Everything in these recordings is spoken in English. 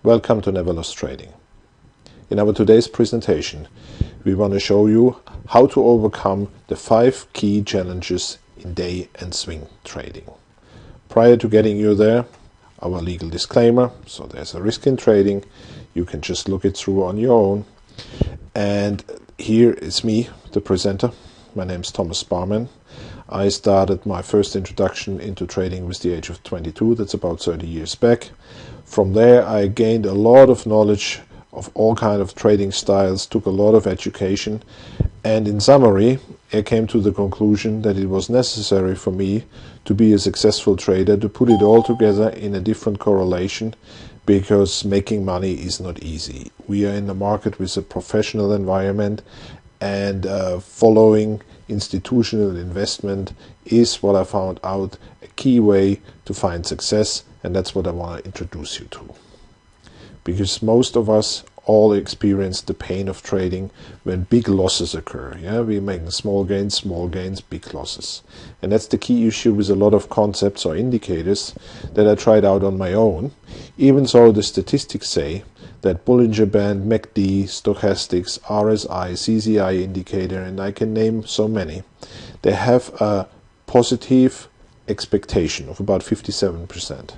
Welcome to NeverLossTrading. In our today's presentation, we want to show you how to overcome the 5 key challenges in day and swing trading. Prior to getting you there, our legal disclaimer, so there's a risk in trading, you can just look it through on your own. And here is me, the presenter. My name is Thomas Barman. I started my first introduction into trading with the age of 22, that's about 30 years back. From there I gained a lot of knowledge of all kinds of trading styles, took a lot of education, and in summary I came to the conclusion that it was necessary for me to be a successful trader, to put it all together in a different correlation, because making money is not easy. We are in the market with a professional environment, and following institutional investment is what I found out a key way to find success, and that's what I want to introduce you to. Because most of us all experience the pain of trading when big losses occur. We're making small gains, big losses. And that's the key issue with a lot of concepts or indicators that I tried out on my own. Even so, the statistics say that Bollinger Band, MACD, stochastics, RSI, CCI indicator, and I can name so many, they have a positive expectation of about 57%.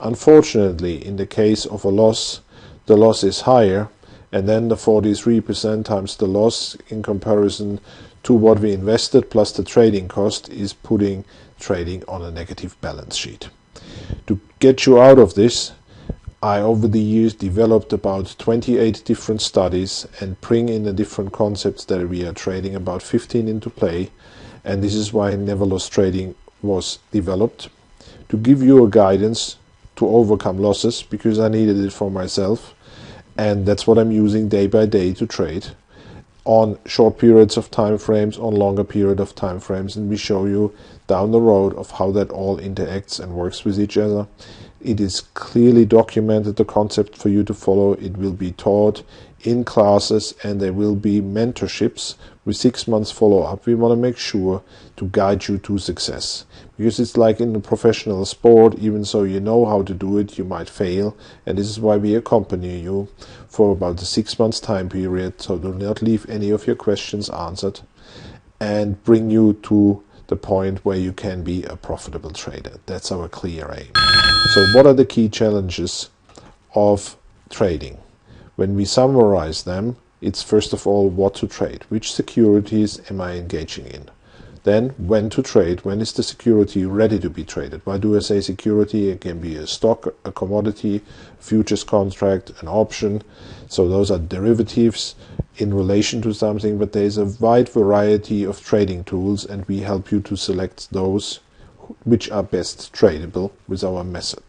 Unfortunately, in the case of a loss, the loss is higher, and then the 43% times the loss in comparison to what we invested plus the trading cost is putting trading on a negative balance sheet. To get you out of this, I over the years developed about 28 different studies and bring in the different concepts that we are trading, about 15 into play, and this is why NeverLossTrading was developed, to give you a guidance to overcome losses, because I needed it for myself, and that's what I'm using day by day to trade on short periods of time frames, on longer period of time frames, and we show you down the road of how that all interacts and works with each other. It is clearly documented, the concept for you to follow. It will be taught in classes, and there will be mentorships with 6 months follow-up. We want to make sure to guide you to success, because it's like in a professional sport. Even so you know how to do it, you might fail, and this is why we accompany you for about a 6 months time period, so do not leave any of your questions answered, and bring you to the point where you can be a profitable trader. That's our clear aim. So what are the key challenges of trading? When we summarize them, it's first of all what to trade. Which securities am I engaging in? Then when to trade. When is the security ready to be traded? Why do I say security? It can be a stock, a commodity, futures contract, an option. So those are derivatives in relation to something, but there is a wide variety of trading tools, and we help you to select those which are best tradable with our method.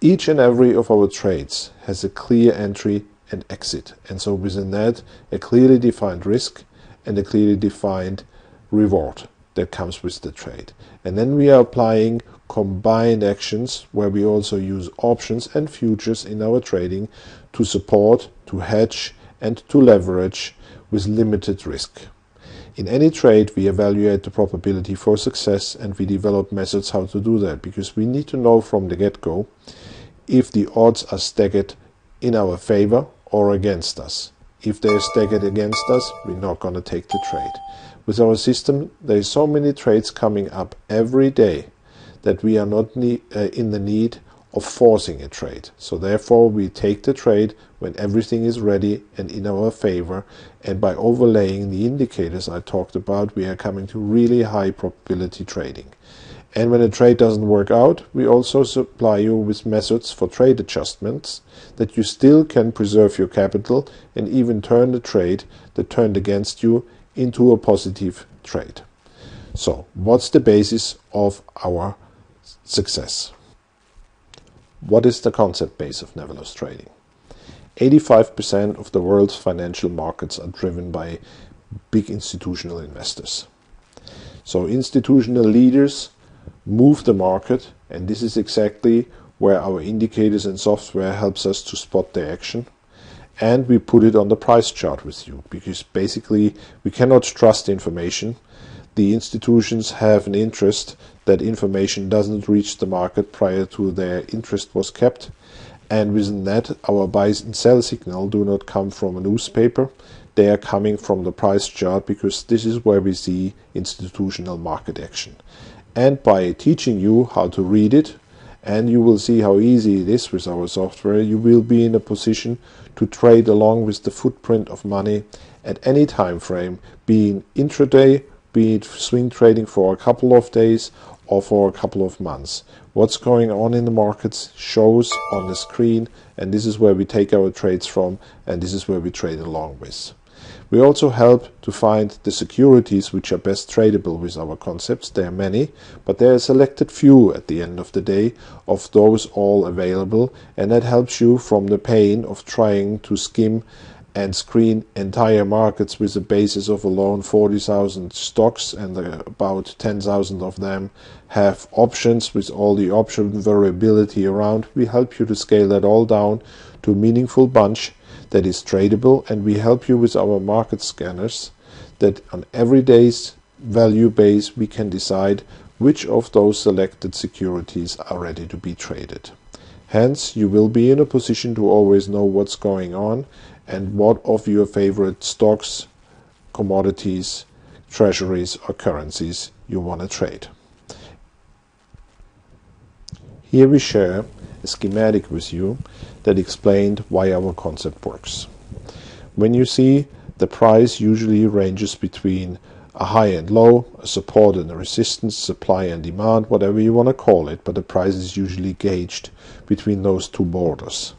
Each and every of our trades has a clear entry and exit, and so within that a clearly defined risk and a clearly defined reward that comes with the trade. And then we are applying combined actions where we also use options and futures in our trading to support, to hedge, and to leverage with limited risk. In any trade we evaluate the probability for success, and we develop methods how to do that, because we need to know from the get-go if the odds are stacked in our favor or against us. If they are stacked against us, we're not going to take the trade. With our system, there are so many trades coming up every day that we are not in the need of forcing a trade. So therefore we take the trade when everything is ready and in our favor, and by overlaying the indicators I talked about, we are coming to really high probability trading. And when a trade doesn't work out, we also supply you with methods for trade adjustments that you still can preserve your capital and even turn the trade that turned against you into a positive trade. So what's the basis of our success? What is the concept base of NeverLossTrading? 85% of the world's financial markets are driven by big institutional investors. So institutional leaders move the market, and this is exactly where our indicators and software helps us to spot the action. And we put it on the price chart with you, because basically we cannot trust information. The institutions have an interest that information doesn't reach the market prior to their interest was kept, And within that, our buy and sell signal do not come from a newspaper. They are coming from the price chart, because this is where we see institutional market action. And by teaching you how to read it, and you will see how easy it is with our software, you will be in a position to trade along with the footprint of money at any time frame, being intraday, be it swing trading for a couple of days or for a couple of months. What's going on in the markets shows on the screen, and this is where we take our trades from, and this is where we trade along with. We also help to find the securities which are best tradable with our concepts. There are many, but there are a selected few at the end of the day of those all available, and that helps you from the pain of trying to skim and screen entire markets with a basis of alone 40,000 stocks, and about 10,000 of them have options with all the option variability around. We help you to scale that all down to a meaningful bunch that is tradable, and we help you with our market scanners that on every day's value base we can decide which of those selected securities are ready to be traded. Hence, you will be in a position to always know what's going on and what of your favorite stocks, commodities, treasuries or currencies you want to trade. Here we share a schematic with you that explained why our concept works. When you see the price usually ranges between a high and low, a support and a resistance, supply and demand, whatever you want to call it, but the price is usually gauged between those two borders.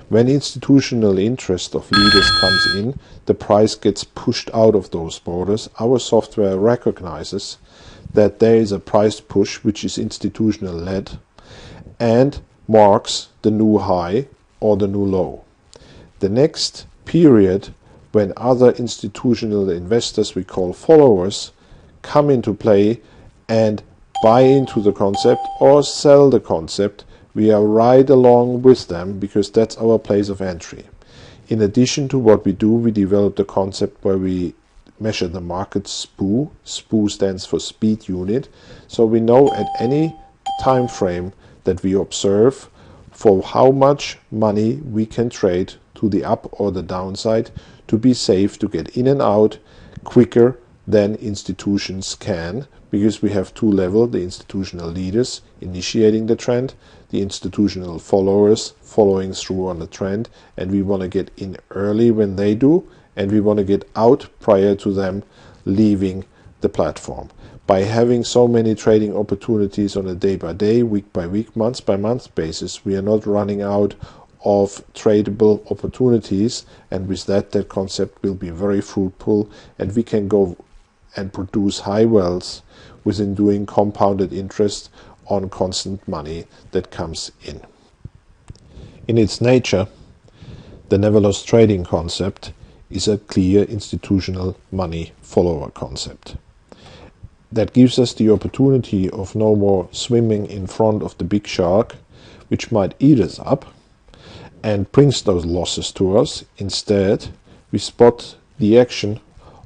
When institutional interest of leaders comes in, the price gets pushed out of those borders. Our software recognizes that there is a price push which is institutional led and marks the new high or the new low. The next period when other institutional investors, we call followers, come into play and buy into the concept or sell the concept, we are right along with them, because that's our place of entry. In addition to what we do, we developed a concept where we measure the market SPU. SPU stands for speed unit. So we know at any time frame that we observe for how much money we can trade to the up or the downside to be safe to get in and out quicker than institutions can, because we have two levels: the institutional leaders initiating the trend, the institutional followers following through on the trend, and we want to get in early when they do, and we want to get out prior to them leaving the platform. By having so many trading opportunities on a day-by-day, week-by-week, month-by-month basis, we are not running out of tradable opportunities, and with that concept will be very fruitful, and we can go and produce high wealth within doing compounded interest on constant money that comes in. In its nature, the NeverLossTrading concept is a clear institutional money follower concept. That gives us the opportunity of no more swimming in front of the big shark, which might eat us up and brings those losses to us. Instead, we spot the action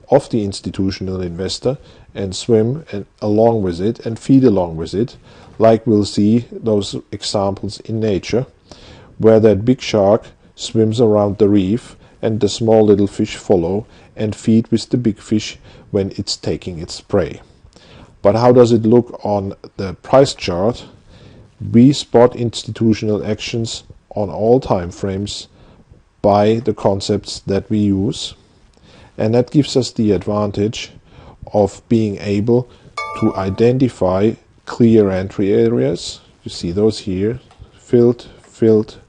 of the institutional investor and swim along with it and feed along with it, like we'll see those examples in nature, where that big shark swims around the reef and the small little fish follow and feed with the big fish when it's taking its prey. But how does it look on the price chart? We spot institutional actions on all time frames by the concepts that we use, and that gives us the advantage of being able to identify clear entry areas. You see those here, filled.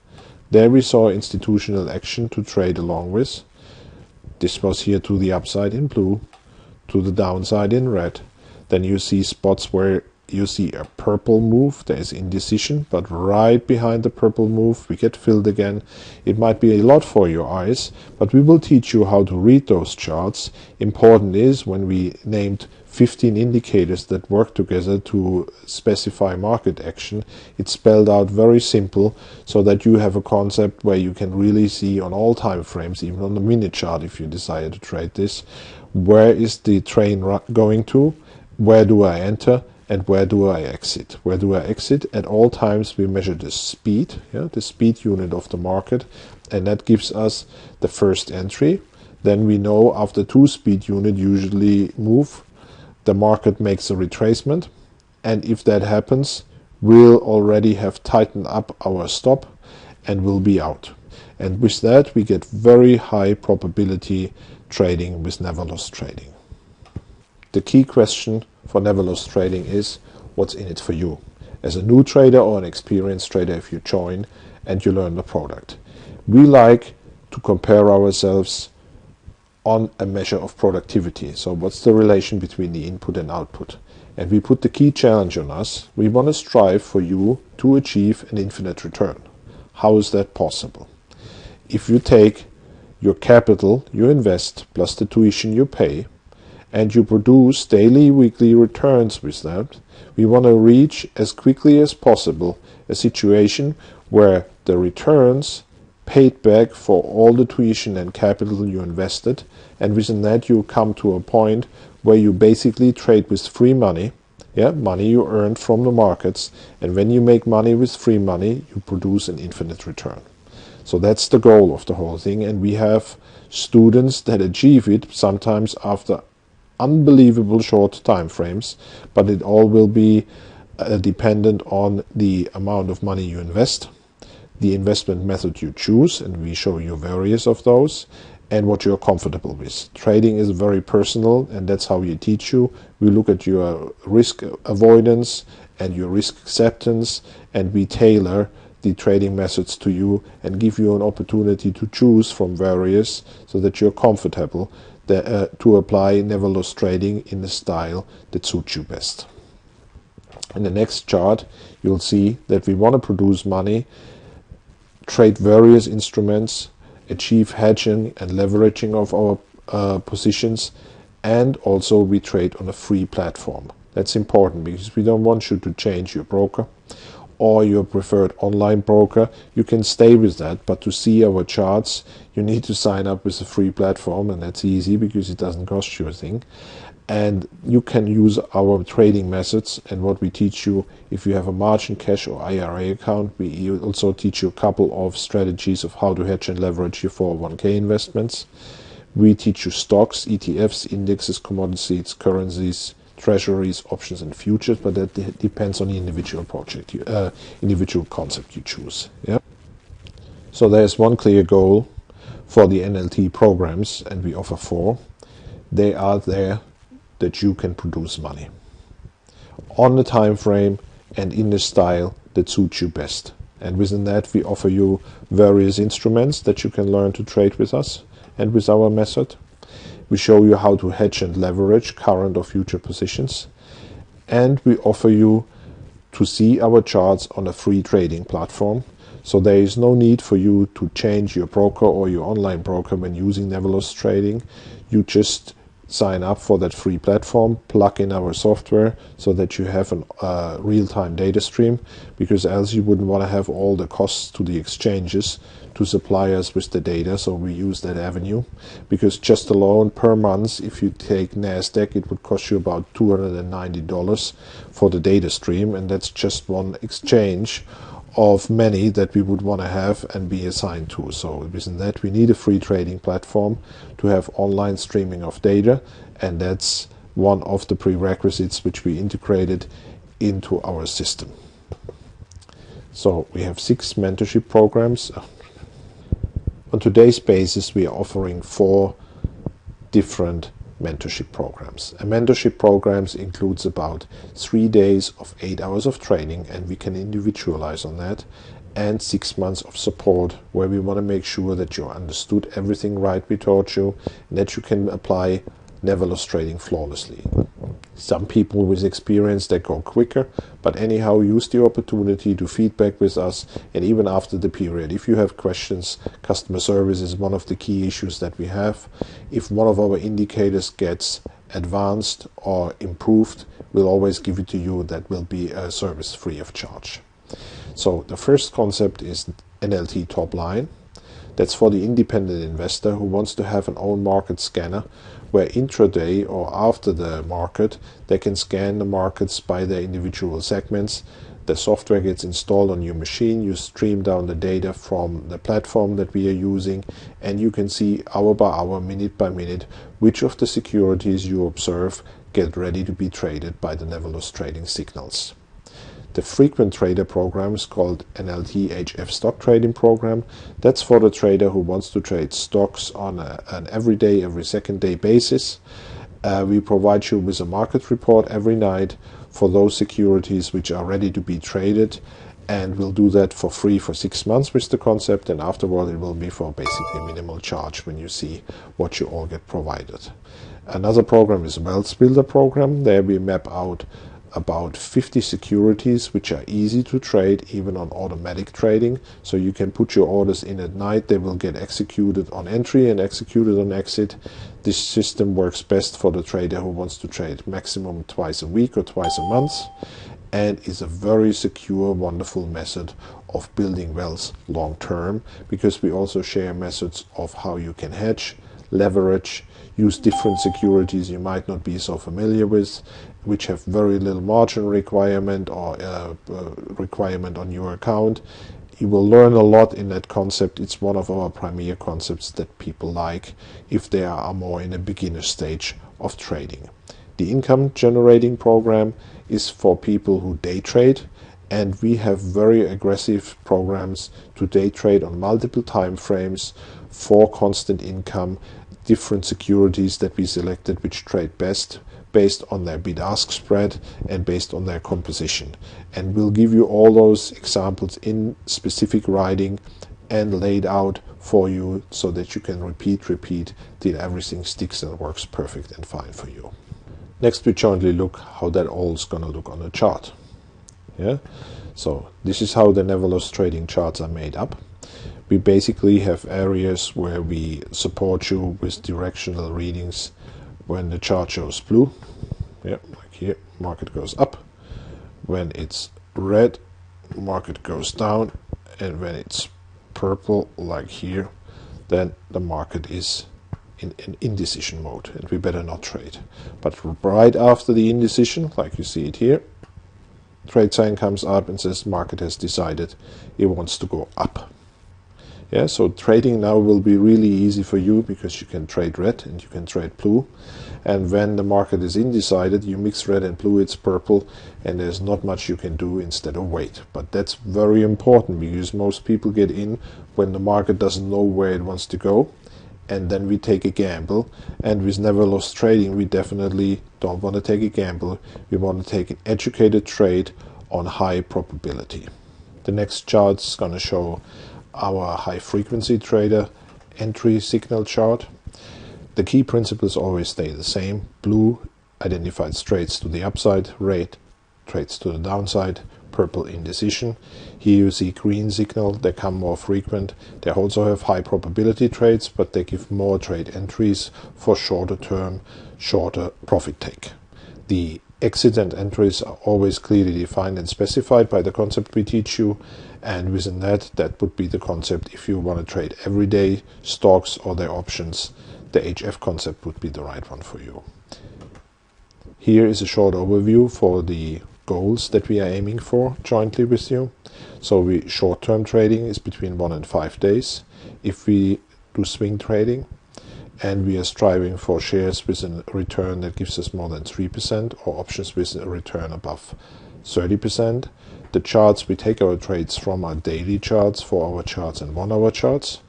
There we saw institutional action to trade along with. This was here to the upside in blue, to the downside in red. Then you see spots where you see a purple move. There is indecision, but right behind the purple move we get filled again. It might be a lot for your eyes, but we will teach you how to read those charts. Important is, when we named 15 indicators that work together to specify market action, it's spelled out very simple, so that you have a concept where you can really see on all time frames, even on the minute chart if you desire to trade this, where is the train going to, where do I enter, and where do I exit. Where do I exit? At all times we measure the speed, the speed unit of the market, and that gives us the first entry. Then we know after 2 speed units usually move, the market makes a retracement, and if that happens, we'll already have tightened up our stop and will be out. And with that we get very high probability trading with NeverLossTrading. The key question for NeverLossTrading is, what's in it for you? As a new trader or an experienced trader, if you join and you learn the product. We like to compare ourselves on a measure of productivity. So what's the relation between the input and output? And we put the key challenge on us. We want to strive for you to achieve an infinite return. How is that possible? If you take your capital you invest plus the tuition you pay, and you produce daily, weekly returns with that, we want to reach as quickly as possible a situation where the returns paid back for all the tuition and capital you invested, and within that you come to a point where you basically trade with free money, money you earned from the markets, and when you make money with free money, you produce an infinite return. So that's the goal of the whole thing, and we have students that achieve it sometimes after unbelievable short time frames, but it all will be dependent on the amount of money you invest, the investment method you choose, and we show you various of those, and what you're comfortable with. Trading is very personal, and that's how we teach you. We look at your risk avoidance and your risk acceptance, and we tailor the trading methods to you and give you an opportunity to choose from various so that you're comfortable to apply NeverLossTrading in the style that suits you best. In the next chart you'll see that we want to produce money, trade various instruments, achieve hedging and leveraging of our positions, and also we trade on a free platform. That's important because we don't want you to change your broker or your preferred online broker. You can stay with that, but to see our charts you need to sign up with a free platform, and that's easy because it doesn't cost you a thing. And you can use our trading methods and what we teach you. If you have a margin cash or IRA account, we also teach you a couple of strategies of how to hedge and leverage your 401k investments. We teach you stocks, ETFs, indexes, commodities, currencies, treasuries, options and futures, but that depends on the individual project, individual concept you choose. So there's one clear goal for the NLT programs, and we offer 4. They are there that you can produce money on the time frame and in the style that suits you best. And within that we offer you various instruments that you can learn to trade with us and with our method. We show you how to hedge and leverage current or future positions, and we offer you to see our charts on a free trading platform. So there is no need for you to change your broker or your online broker when using NeverLossTrading. You just sign up for that free platform, plug in our software so that you have a real-time data stream, because else you wouldn't want to have all the costs to the exchanges to supply us with the data. So we use that avenue, because just alone per month, if you take NASDAQ, it would cost you about $290 for the data stream, and that's just one exchange of many that we would want to have and be assigned to. So within that we need a free trading platform to have online streaming of data, and that's one of the prerequisites which we integrated into our system. So we have 6 mentorship programs. On today's basis we are offering 4 different mentorship programs. A mentorship programs includes about 3 days of 8 hours of training, and we can individualize on that, and 6 months of support where we want to make sure that you understood everything right we taught you and that you can apply NeverLossTrading flawlessly. Some people with experience that go quicker, but anyhow use the opportunity to feedback with us, and even after the period if you have questions, customer service is one of the key issues that we have. If one of our indicators gets advanced or improved, we'll always give it to you. That will be a service free of charge. So the first concept is NLT top line. That's for the independent investor who wants to have an own market scanner where intraday or after the market they can scan the markets by their individual segments. The software gets installed on your machine, you stream down the data from the platform that we are using, and you can see hour by hour, minute by minute, which of the securities you observe get ready to be traded by the NeverLossTrading signals. The frequent trader program is called NLT-HF stock trading program. That's for the trader who wants to trade stocks on an everyday, every second day basis. We provide you with a market report every night for those securities which are ready to be traded, and we'll do that for free for 6 months with the concept, and afterward it will be for basically minimal charge when you see what you all get provided. Another program is Wealth Builder program. There we map out about 50 securities which are easy to trade even on automatic trading, so you can put your orders in at night. They will get executed on entry and executed on exit. This system works best for the trader who wants to trade maximum twice a week or twice a month, and is a very secure, wonderful method of building wealth long term, because we also share methods of how you can hedge, leverage, use different securities you might not be so familiar with, which have very little margin requirement or requirement on your account. You will learn a lot in that concept. It's one of our premier concepts that people like if they are more in a beginner stage of trading. The income generating program is for people who day trade, and we have very aggressive programs to day trade on multiple time frames for constant income, different securities that we selected which trade best based on their bid-ask spread and based on their composition. And we'll give you all those examples in specific writing and laid out for you so that you can repeat till everything sticks and works perfect and fine for you. Next we jointly look how that all is going to look on a chart. So this is how the NeverLossTrading charts are made up. We basically have areas where we support you with directional readings. When the chart shows blue, like here, market goes up. When it's red, market goes down. And when it's purple, like here, then the market is in indecision mode, and we better not trade. But right after the indecision, like you see it here, trade sign comes up and says market has decided it wants to go up. So trading now will be really easy for you, because you can trade red and you can trade blue, and when the market is undecided, you mix red and blue, it's purple, and there's not much you can do instead of wait. But that's very important, because most people get in when the market doesn't know where it wants to go, and then we take a gamble. And with NeverLossTrading, we definitely don't want to take a gamble. We want to take an educated trade on high probability. The next chart is going to show our high frequency trader entry signal chart. The key principles always stay the same. Blue identifies trades to the upside, red trades to the downside, purple indecision. Here you see green signal, they come more frequent. They also have high probability trades, but they give more trade entries for shorter term, shorter profit take. The exits and entries are always clearly defined and specified by the concept we teach you, and within that would be the concept. If you want to trade everyday stocks or their options, the HF concept would be the right one for you. Here is a short overview for the goals that we are aiming for jointly with you. So short-term trading is between 1 and 5 days. If we do swing trading, and we are striving for shares with a return that gives us more than 3%, or options with a return above 30%. The charts we take our trades from are daily charts, 4-hour charts and 1-hour charts.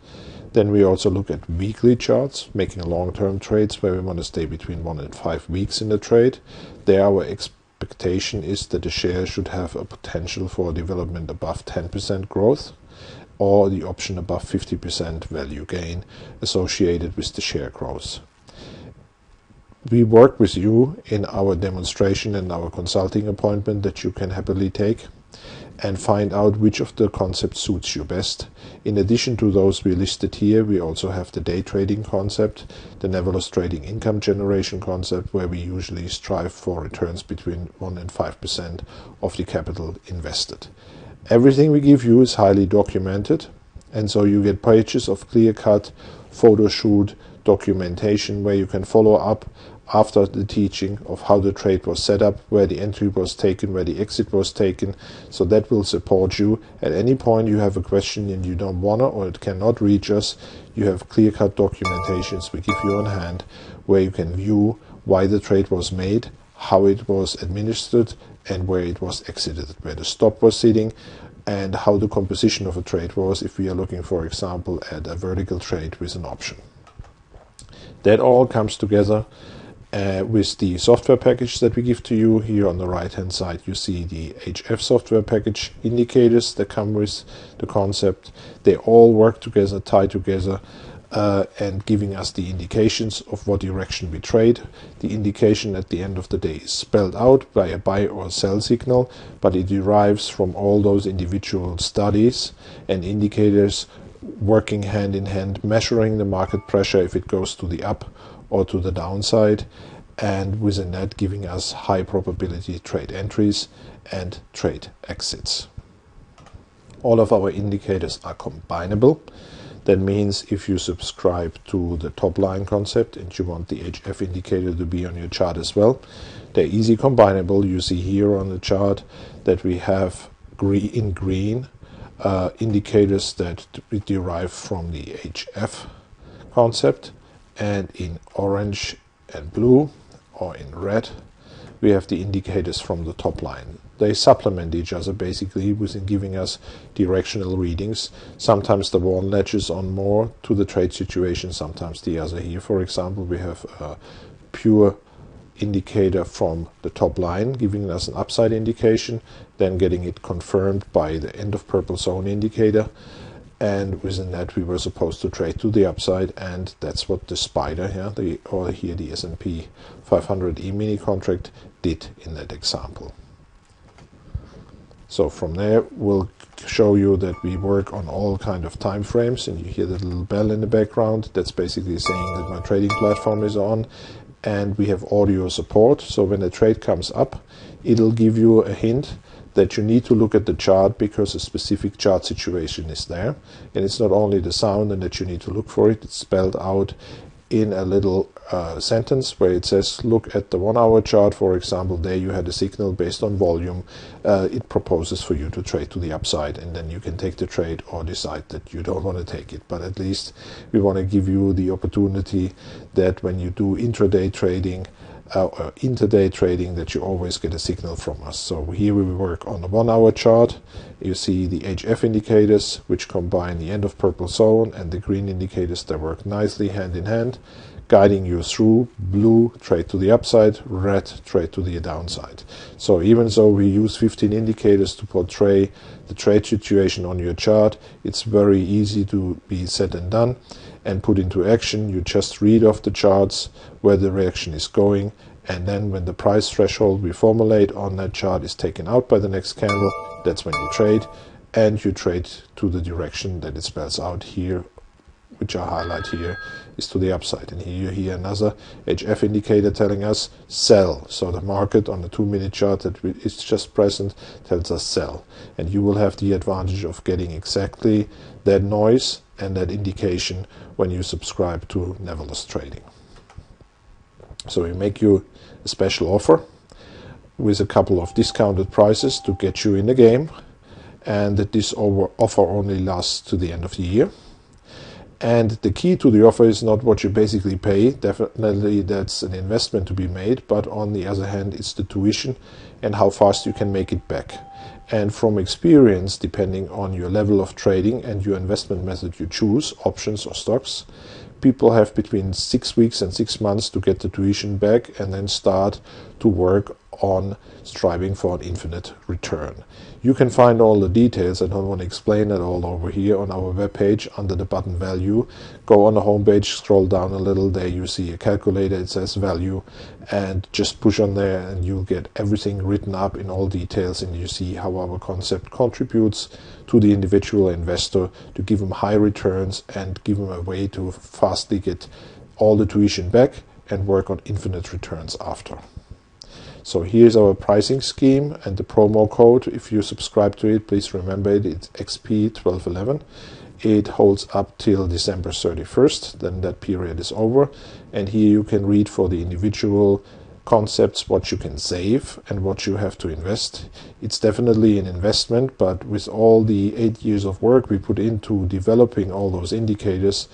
Then we also look at weekly charts, making long-term trades where we want to stay between 1 and 5 weeks in the trade. There our expectation is that the share should have a potential for development above 10% growth, or the option above 50% value gain associated with the share growth. We work with you in our demonstration and our consulting appointment that you can happily take, and find out which of the concepts suits you best. In addition to those we listed here, we also have the day trading concept, the NeverLossTrading income generation concept, where we usually strive for returns between 1 and 5% of the capital invested. Everything we give you is highly documented, And so you get pages of clear-cut photo shoot documentation where you can follow up after the teaching of how the trade was set up, where the entry was taken, where the exit was taken. So that will support you. At any point you have a question and you don't want to or it cannot reach us, you have clear-cut documentations we give you on hand where you can view why the trade was made, how it was administered, and where it was exited, where the stop was sitting, and how the composition of a trade was if we are looking, for example, at a vertical trade with an option. That all comes together with the software package that we give to you. Here on the right hand side you see the HF software package indicators that come with the concept. They all work together, tie together, and giving us the indications of what direction we trade. The indication at the end of the day is spelled out by a buy or sell signal, but it derives from all those individual studies and indicators working hand in hand, measuring the market pressure if it goes to the up or to the downside, and within that giving us high probability trade entries and trade exits. All of our indicators are combinable. That means if you subscribe to the top line concept and you want the HF indicator to be on your chart as well, they're easy combinable. You see here on the chart that we have in green indicators that we derive from the HF concept, and in orange and blue, or in red, we have the indicators from the top line. They supplement each other basically within giving us directional readings. Sometimes the one latches on more to the trade situation, sometimes the other. Here, for example, we have a pure indicator from the top line giving us an upside indication, then getting it confirmed by the end of purple zone indicator, and within that we were supposed to trade to the upside, and that's what the spider here, or here the S&P 500 E-mini contract did in that example. So from there we'll show you that we work on all kind of time frames, and you hear the little bell in the background. That's basically saying that my trading platform is on, and we have audio support. So when a trade comes up, it'll give you a hint that you need to look at the chart because a specific chart situation is there. And it's not only the sound and that you need to look for it, it's spelled out in a little sentence where it says, look at the 1 hour chart, for example. There you had a signal based on volume. It proposes for you to trade to the upside, and then you can take the trade or decide that you don't want to take it. But at least we want to give you the opportunity that when you do intraday trading or intraday trading, that you always get a signal from us. So here we work on the 1 hour chart. You see the HF indicators, which combine the end of purple zone and the green indicators that work nicely hand in hand, guiding you through. Blue, trade to the upside, red, trade to the downside. So even though we use 15 indicators to portray the trade situation on your chart, it's very easy to be said and done and put into action. You just read off the charts where the reaction is going, and then when the price threshold we formulate on that chart is taken out by the next candle, that's when you trade, and you trade to the direction that it spells out here, which I highlight here, is to the upside. And here you hear another HF indicator telling us sell. So the market on the 2-minute chart that is just present tells us sell. And you will have the advantage of getting exactly that noise and that indication when you subscribe to NeverLossTrading. So we make you a special offer with a couple of discounted prices to get you in the game, and that this offer only lasts to the end of the year. And the key to the offer is not what you basically pay. Definitely that's an investment to be made, but on the other hand it's the tuition and how fast you can make it back. And from experience, depending on your level of trading and your investment method you choose, options or stocks, people have between 6 weeks and 6 months to get the tuition back and then start to work on striving for an infinite return. You can find all the details. I don't want to explain it all over here on our webpage under the button value. Go on the home page, scroll down a little, there you see a calculator, it says value, and just push on there and you'll get everything written up in all details, and you see how our concept contributes to the individual investor to give them high returns and give them a way to fastly get all the tuition back and work on infinite returns after. So here's our pricing scheme and the promo code. If you subscribe to it, please remember it, it's XP1211. It holds up till December 31st, then that period is over, and here you can read for the individual concepts what you can save and what you have to invest. It's definitely an investment, but with all the 8 years of work we put into developing all those indicators,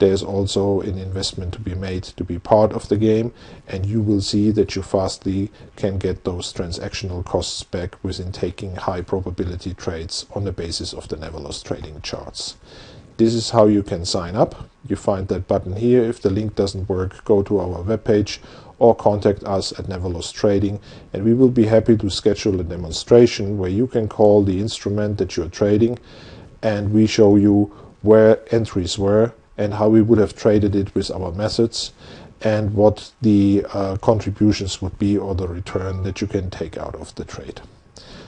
there's also an investment to be made to be part of the game, and you will see that you fastly can get those transactional costs back within taking high probability trades on the basis of the NeverLossTrading charts. This is how you can sign up. You find that button here. If the link doesn't work, go to our webpage or contact us at NeverLossTrading, and we will be happy to schedule a demonstration where you can call the instrument that you're trading and we show you where entries were and how we would have traded it with our methods, and what the contributions would be or the return that you can take out of the trade.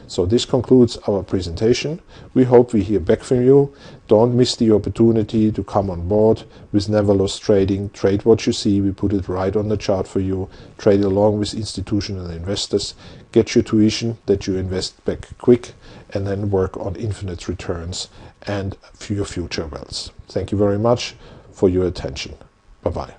So this concludes our presentation. We hope we hear back from you. Don't miss the opportunity to come on board with NeverLossTrading. Trade what you see. We put it right on the chart for you. Trade along with institutional investors. Get your tuition that you invest back quick, and then work on infinite returns and for your future wealth. Thank you very much for your attention. Bye-bye.